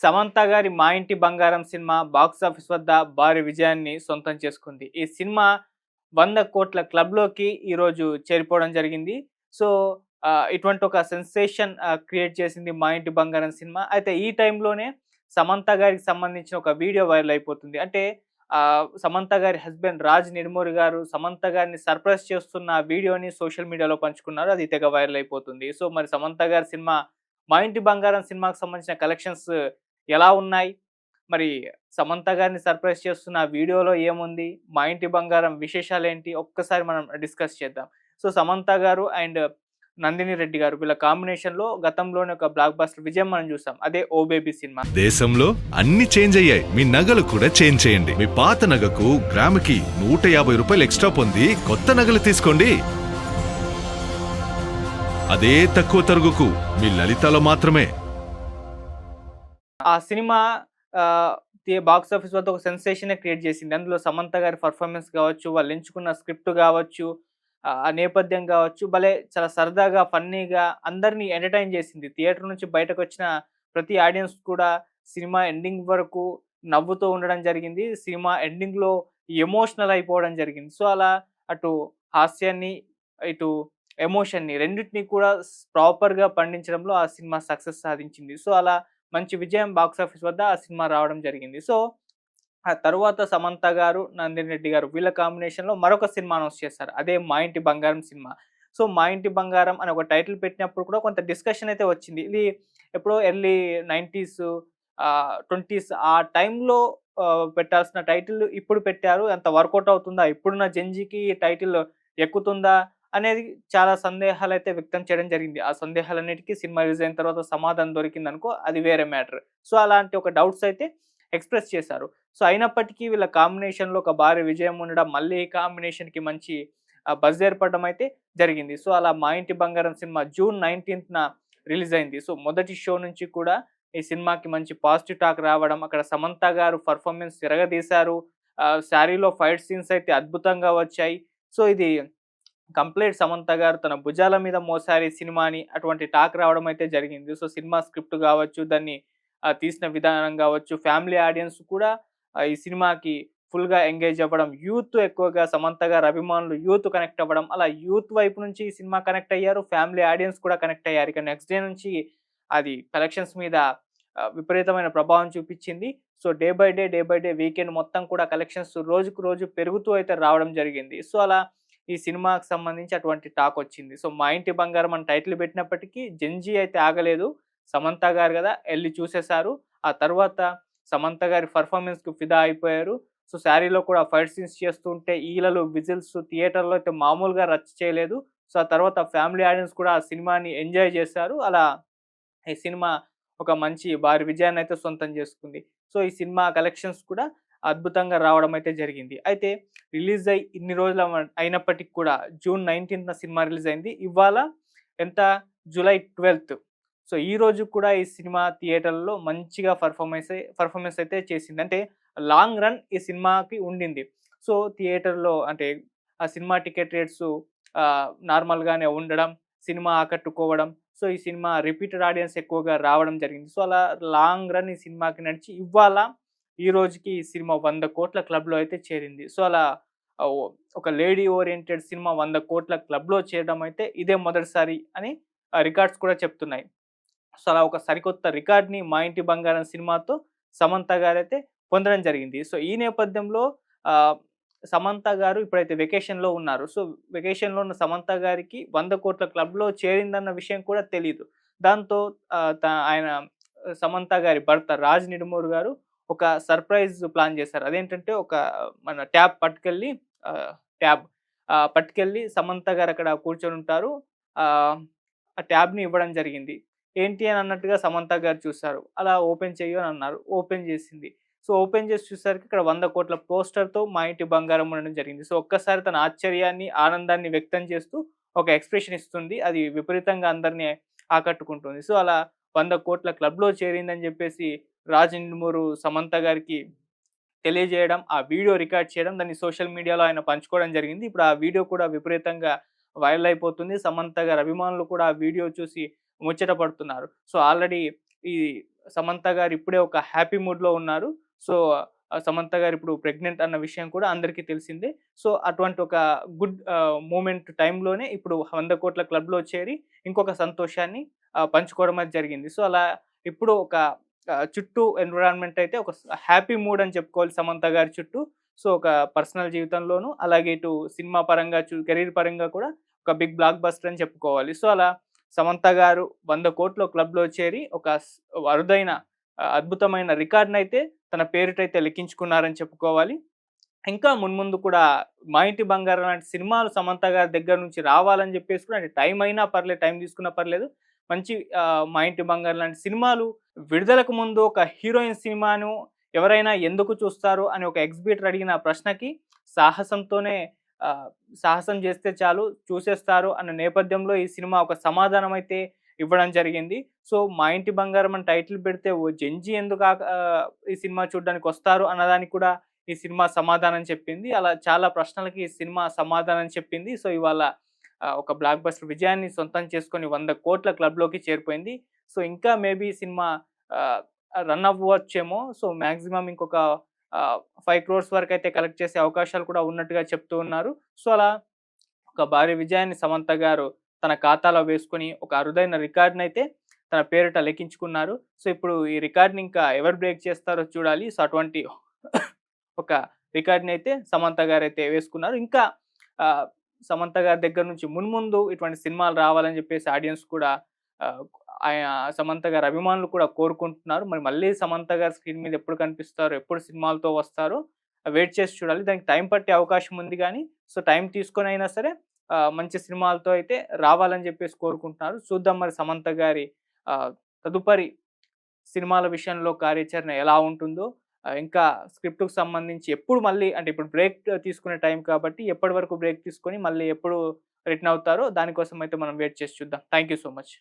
సమంత గారి 'మా ఇంటి బంగారం' సినిమా బాక్సాఫీస్ వద్ద భారీ విజయాన్ని సొంతం చేసుకుంది. ఈ సినిమా 100,00,00,000 క్లబ్‌లోకి ఈరోజు చేరిపోవడం జరిగింది. సో, ఇటువంటి ఒక సెన్సేషన్ క్రియేట్ చేసింది 'మా ఇంటి బంగారం' సినిమా. అయితే ఈ టైంలోనే సమంత గారికి సంబంధించిన ఒక వీడియో వైరల్ అయిపోతుంది. అంటే సమంత గారి హస్బెండ్ రాజ్ నిడుమూరి గారు సమంత గారిని సర్ప్రైజ్ చేస్తున్న వీడియోని సోషల్ మీడియాలో పంచుకున్నారు. అది తెగ వైరల్ అయిపోతుంది. సో, మరి సమంత గారి సినిమా 'మా ఇంటి బంగారం' సినిమాకి సంబంధించిన కలెక్షన్స్ ఎలా ఉన్నాయి? మరి సమంత గారిని సర్ప్రైజ్ చేస్తున్న ఆ వీడియోలో ఏముంది? 'మా ఇంటి బంగారం' విశేషాలేంటి? ఒక్కసారి మనం డిస్కస్ చేద్దాం. సో, సమంత గారు అండ్ నందిని రెడ్డి గారు వీళ్ళ కాంబినేషన్‌లో గతంలోనే ఒక బ్లాక్ బస్టర్ విజయం మనం చూసాం. అదే 'ఓ బేబీ' సినిమా. దేశంలో అన్ని చేంజ్ అయ్యాయి. మీ నగలు కూడా చేంజ్ చేయండి. మీ పాత నగకు గ్రాముకి ₹150 ఎక్స్ట్రా పొంది కొత్త నగలు తీసుకోండి. అదే తక్కువ తరుగుకు మీ లలితలో మాత్రమే. ఆ సినిమా ఆహ్, బాక్స్ ఆఫీస్ వద్ద ఒక సెన్సేషనే క్రియేట్ చేసింది. అందులో సమంత గారి పెర్ఫార్మన్స్ కావచ్చు, వాళ్ళు ఎంచుకున్న స్క్రిప్ట్ కావచ్చు, ఆ నేపథ్యం కావచ్చు, భలే చాలా సరదాగా, ఫన్నీగా అందరిని ఎంటర్‌టైన్ చేసింది. థియేటర్ నుంచి బయటకొచ్చిన ప్రతి ఆడియన్స్ కూడా సినిమా ఎండింగ్ వరకు నవ్వుతూ ఉండడం జరిగింది. సినిమా ఎండింగ్‌లో ఎమోషనల్ అయిపోవడం జరిగింది. సో, అలా అటు హాస్యాన్ని, ఇటు ఎమోషన్‌ని రెండిటిని కూడా ప్రాపర్‌గా పండించడంలో ఆ సినిమా సక్సెస్ సాధించింది. సో, అలా మంచి విజయం బాక్సాఫీస్ వద్ద ఆ సినిమా రావడం జరిగింది. సో, ఆ తరువాత సమంత గారు, నందిని రెడ్డి గారు వీళ్ళ కాంబినేషన్‌లో మరొక సినిమా అనౌన్స్ చేశారు. అదే 'మా ఇంటి బంగారం' సినిమా. సో, 'మా ఇంటి బంగారం' అని ఒక టైటిల్ పెట్టినప్పుడు కూడా కొంత డిస్కషన్ అయితే వచ్చింది. ఇది ఎప్పుడో ఎర్లీ 90స్ 20స్ ఆ టైంలో పెట్టాల్సిన టైటిల్ ఇప్పుడు పెట్టారు. అంత వర్కౌట్ అవుతుందా? ఇప్పుడున్న జెన్‌జీకి ఈ టైటిల్ ఎక్కుతుందా? అనేది చాలా సందేహాలైతే వ్యక్తం చేయడం జరిగింది. ఆ సందేహాలన్నిటికి సినిమా రిలీజ్ అయిన తర్వాత సమాధానం దొరికిందనుకో అది వేరే మ్యాటర్. సో, అలాంటి ఒక డౌట్స్ అయితే ఎక్స్‌ప్రెస్ చేశారు. సో, అయినప్పటికీ వీళ్ళ కాంబినేషన్‌లో ఒక భారీ విజయం ఉండడం, మళ్ళీ ఈ కాంబినేషన్‌కి మంచి బజ్ ఏర్పడడం అయితే జరిగింది. సో, అలా 'మా ఇంటి బంగారం' సినిమా జూన్ 19న రిలీజ్ అయింది. సో, మొదటి షో నుంచి కూడా ఈ సినిమాకి మంచి పాజిటివ్ టాక్ రావడం, అక్కడ సమంత గారు పెర్ఫార్మన్స్ ఇరగదీశారు. శారీలో ఫైట్ సీన్స్ అయితే అద్భుతంగా వచ్చాయి. సో, ఇది కంప్లీట్ సమంత గారు తన భుజాల మీద మోసారు ఈ సినిమాని అటువంటి టాక్ రావడం అయితే జరిగింది. సో, సినిమా స్క్రిప్ట్ గావచ్చు, దాన్ని తీసిన విధానం గావచ్చు, ఫ్యామిలీ ఆడియన్స్ కూడా ఈ సినిమాకి ఫుల్‌గా ఎంగేజ్ అవ్వడం, యూత్ ఎక్కువగా సమంత గారి అభిమానులు యూత్ కనెక్ట్ అవ్వడం, అలా యూత్ వైపు నుంచి ఈ సినిమా కనెక్ట్ అయ్యారు. ఫ్యామిలీ ఆడియన్స్ కూడా కనెక్ట్ అయ్యారు. ఇక నెక్స్ట్ డే నుంచి అది కలెక్షన్స్ మీద విపరీతమైన ప్రభావం చూపిచ్చింది. So, day by day weekend మొత్తం కూడా కలెక్షన్స్ రోజుకు రోజు పెరుగుతూ అయితే రావడం జరిగింది. సో, అలా ఈ సినిమాకి సంబంధించి అటువంటి టాకొచ్చింది. సో, 'మా ఇంటి బంగారం' అని టైటిల్ పెట్టినప్పటికీ జెన్‌జీ అయితే ఆగలేదు. సమంత గారు గదా! ఎళ్లి చూసేసారు. ఆ తర్వాత సమంత గారి పెర్ఫార్మన్స్‌కి ఫిదా అయిపోయారు. సో, శారీలో కూడా ఫైట్ సీన్స్ చేస్తూ ఉంటే ఈలలు, విజిల్స్ థియేటర్‌లో అయితే మామూలుగా రచ్చ చేయలేదు. సో, ఆ తర్వాత ఫ్యామిలీ ఆడియన్స్ కూడా ఆ సినిమాని ఎంజాయ్ చేశారు. అలా ఈ సినిమా ఒక మంచి భారీ విజయాన్నయితే సొంతం చేసుకుంది. సో, ఈ సినిమా కలెక్షన్స్ కూడా అద్భుతంగా రావడం అయితే జరిగింది. అయితే రిలీజ్ అయ్యి ఇన్ని రోజులు అయినప్పటికి కూడా జూన్ 19న సినిమా రిలీజ్ అయింది. ఇవాళ ఎంత జూలై 12థ్. సో, ఈ రోజు కూడా ఈ సినిమా థియేటర్‌లో మంచిగా పెర్ఫార్మన్స్ అయితే చేసింది. అంటే లాంగ్ రన్ ఈ సినిమాకి ఉండింది. సో, థియేటర్‌లో అంటే ఆ సినిమా టికెట్ రేట్సు నార్మల్‌గానే ఉండడం, సినిమా ఆకట్టుకోవడం. సో, ఈ సినిమా రిపీటెడ్ ఆడియన్స్ ఎక్కువగా రావడం జరిగింది. సో, అలా లాంగ్ రన్ ఈ సినిమాకి నడిచి ఇవాళ ఈ రోజుకి ఈ సినిమా 100,00,00,000 క్లబ్‌లో అయితే చేరింది. సో, అలా ఆహ్, ఒ ఒక లేడీ ఓరియెంటెడ్ సినిమా 100,00,00,000 క్లబ్‌లో చేరడం అయితే ఇదే మొదటిసారి అని రికార్డ్స్ కూడా చెప్తున్నాయి. సో, అలా ఒక సరికొత్త రికార్డ్‌ని 'మా ఇంటి బంగారం' సినిమాతో సమంత గారైతే పొందడం జరిగింది. సో, ఈ నేపథ్యంలో ఆహ్, సమంత గారు ఇప్పుడైతే వెకేషన్‌లో ఉన్నారు. సో, వెకేషన్‌లో ఉన్న సమంత గారికి 100,00,00,000 క్లబ్‌లో చేరిందన్న విషయం కూడా తెలీదు. దాంతో ఆయన సమంత గారి భర్త రాజ్ నిడుమూరి గారు ఒక సర్ప్రైజ్ ప్లాన్ చేశారు. అదేంటంటే ఒక మన ట్యాబ్ పట్టుకెళ్ళి ఆహ్, ట్యాబ్ పట్టుకెళ్ళి సమంత గారు అక్కడ కూర్చొనుంటారు. ఆహ్, ఆ ట్యాబ్‌ని ఇవ్వడం జరిగింది. ఏంటి అని అన్నట్టుగా సమంత గారు చూసారు. అలా ఓపెన్ చెయ్యి అని అన్నారు. ఓపెన్ చేసింది. సో, ఓపెన్ చేసి చూసేసరికి ఇక్కడ 100,00,00,000 పోస్టర్‌తో 'మా ఇంటి బంగారం' ఉండడం జరిగింది. సో, ఒక్కసారి తన ఆశ్చర్యాన్ని, ఆనందాన్ని వ్యక్తం చేస్తూ ఒక ఎక్స్‌ప్రెషన్ ఇస్తుంది. అది విపరీతంగా అందరిని ఆకట్టుకుంటుంది. సో, అలా 100,00,00,000 క్లబ్‌లో చేరిందని చెప్పేసి 'రాజ్ నిడుమూరు' సమంత గారికి తెలియజేయడం, ఆ వీడియో రికార్డ్ చేయడం, దాన్ని సోషల్ మీడియాలో ఆయన పంచుకోవడం జరిగింది. ఇప్పుడు ఆ వీడియో కూడా విపరీతంగా వైరల్ అయిపోతుంది. సమంత గారి అభిమానులు కూడా ఆ వీడియో చూసి ముచ్చట పడుతున్నారు. సో, ఆల్రెడీ ఈ సమంత గారు ఇప్పుడే ఒక హ్యాపీ మూడ్‌లో ఉన్నారు. సో, సమంత గారు ఇప్పుడు ప్రెగ్నెంట్ అన్న విషయం కూడా అందరికీ తెలిసిందే. సో, అటువంటి ఒక గుడ్ మూమెంట్ టైమ్‌లోనే ఇప్పుడు 100,00,00,000 క్లబ్‌లో చేరి ఇంకొక సంతోషాన్ని పంచుకోవడం అనేది జరిగింది. సో, అలా ఇప్పుడు ఒక చుట్టూ ఎన్విరాన్మెంట్ అయితే ఒక హ్యాపీ మూడ్ అని చెప్పుకోవాలి సమంత గారి చుట్టూ. సో, ఒక పర్సనల్ జీవితంలోను, అలాగే ఇటు సినిమా పరంగా కెరీర్ పరంగా కూడా ఒక బిగ్ బ్లాక్ బస్టర్ అని చెప్పుకోవాలి. సో, అలా సమంత గారు 100,00,00,000 క్లబ్‌లో చేరి ఒక అరుదైన అద్భుతమైన రికార్డ్‌నైతే తన పేరిటైతే లిఖించుకున్నారని చెప్పుకోవాలి. ఇంకా మున్ముందు కూడా 'మా ఇంటి బంగారం' లాంటి సినిమాలు సమంత గారి దగ్గర నుంచి రావాలని జెప్పేసి కూడా అంటే టైం అయినా పర్లేదు, టైం తీసుకున్నా పర్లేదు. మంచి 'మా ఇంటి బంగారం' లాంటి సినిమాలు విడుదలకు ముందు ఒక హీరోయిన్ సినిమాను ఎవరైనా ఎందుకు చూస్తారు అని ఒక ఎగ్జిబిటర్ అడిగిన ప్రశ్నకి సాహసంతోనే సాహసం జేస్తే చాలు చూసేస్తారు అన్న నేపథ్యంలో ఈ సినిమా ఒక సమాధానం అయితే ఇవ్వడం జరిగింది. సో, 'మా ఇంటి బంగారం' అని టైటిల్ పెడితే ఓ జెంజి ఎందుకు ఈ సినిమా చూడ్డానికొస్తారు అన్నదానికి కూడా ఈ సినిమా సమాధానం చెప్పింది. అలా చాలా ప్రశ్నలకి ఈ సినిమా సమాధానం చెప్పింది. సో, ఇవాళ ఒక బ్లాక్ బస్టర్ విజయాన్ని సొంతం చేసుకొని 100,00,00,000 క్లబ్‌లోకి చేరిపోయింది. సో, ఇంకా మేబీ ఈ సినిమా ఆహ్, రన్ అవ్వచ్చేమో. సో, మాక్సిమం ఇంకొక 5,00,00,000 వరకైతే కలెక్ట్ చేసే అవకాశాలు కూడా ఉన్నట్టుగా చెప్తూ ఉన్నారు. సో, అలా ఒక భారీ విజయాన్ని సమంత గారు తన ఖాతాలో వేసుకొని ఒక అరుదైన రికార్డ్‌నైతే తన పేరిట లిఖించుకున్నారు. సో, ఇప్పుడు ఈ రికార్డ్‌ని ఇంకా ఎవరు బ్రేక్ చేస్తారో చూడాలి. సో, అటువంటి ఒక రికార్డ్‌నైతే సమంత గారైతే వేసుకున్నారు. ఇంకా ఆహ్, సమంత గారి దగ్గర నుంచి మున్ముందు ఇటువంటి సినిమాలు రావాలని చెప్పేసి ఆడియన్స్ కూడా ఆహ్, సమంత గారి అభిమానులు కూడా కోరుకుంటున్నారు. మరి మళ్ళీ సమంత గారు స్క్రీన్ మీద ఎప్పుడు కనిపిస్తారో, ఎప్పుడు సినిమాలతో వస్తారో వెయిట్ చేసి చూడాలి. దానికి టైం పట్టే అవకాశం ఉంది గానీ, సో, టైం తీసుకొనైనా సరే మంచి సినిమాలతో అయితే రావాలని చెప్పేసి కోరుకుంటున్నారు. చూద్దాం మరి సమంత గారి తదుపరి సినిమాల విషయంలో కార్యాచరణ ఎలా ఉంటుందో, ఇంకా స్క్రిప్ట్‌కి సంబంధించి ఎప్పుడు మళ్ళీ అంటే ఇప్పుడు బ్రేక్ తీసుకునే టైం కాబట్టి ఎప్పటి వరకు బ్రేక్ తీసుకొని మళ్ళీ ఎప్పుడు రిటర్న్ అవుతారో దానికోసం అయితే మనం వెయిట్ చేసి చూద్దాం. Thank you so much.